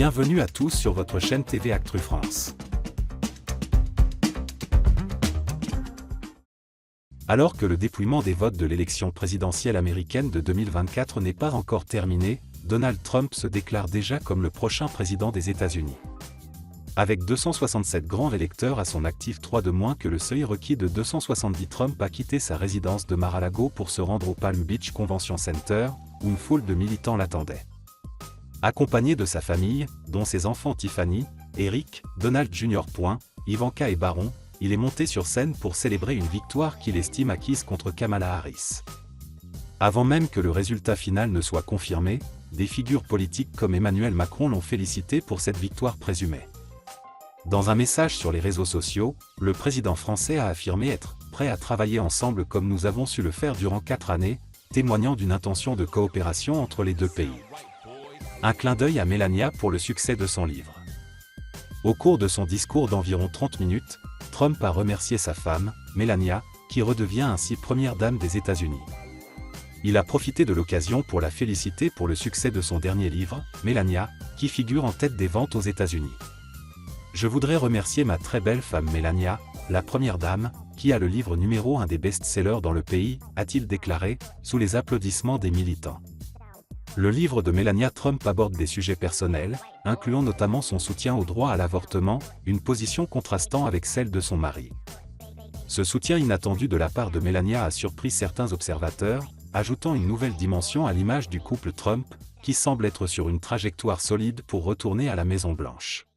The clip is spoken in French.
Bienvenue à tous sur votre chaîne TV Actu France. Alors que le dépouillement des votes de l'élection présidentielle américaine de 2024 n'est pas encore terminé, Donald Trump se déclare déjà comme le prochain président des États-Unis. Avec 267 grands électeurs à son actif, 3 de moins que le seuil requis de 270, Trump a quitté sa résidence de Mar-a-Lago pour se rendre au Palm Beach Convention Center, où une foule de militants l'attendait. Accompagné de sa famille, dont ses enfants Tiffany, Eric, Donald Jr. Ivanka et Baron, il est monté sur scène pour célébrer une victoire qu'il estime acquise contre Kamala Harris. Avant même que le résultat final ne soit confirmé, des figures politiques comme Emmanuel Macron l'ont félicité pour cette victoire présumée. Dans un message sur les réseaux sociaux, le président français a affirmé être prêt à travailler ensemble comme nous avons su le faire durant 4 années, témoignant d'une intention de coopération entre les deux pays. Un clin d'œil à Melania pour le succès de son livre. Au cours de son discours d'environ 30 minutes, Trump a remercié sa femme, Melania, qui redevient ainsi première dame des États-Unis. Il a profité de l'occasion pour la féliciter pour le succès de son dernier livre, Melania, qui figure en tête des ventes aux États-Unis. Je voudrais remercier ma très belle femme Melania, la première dame, qui a le livre numéro 1 des best-sellers dans le pays, a-t-il déclaré, sous les applaudissements des militants. Le livre de Melania Trump aborde des sujets personnels, incluant notamment son soutien au droit à l'avortement, une position contrastant avec celle de son mari. Ce soutien inattendu de la part de Melania a surpris certains observateurs, ajoutant une nouvelle dimension à l'image du couple Trump, qui semble être sur une trajectoire solide pour retourner à la Maison-Blanche.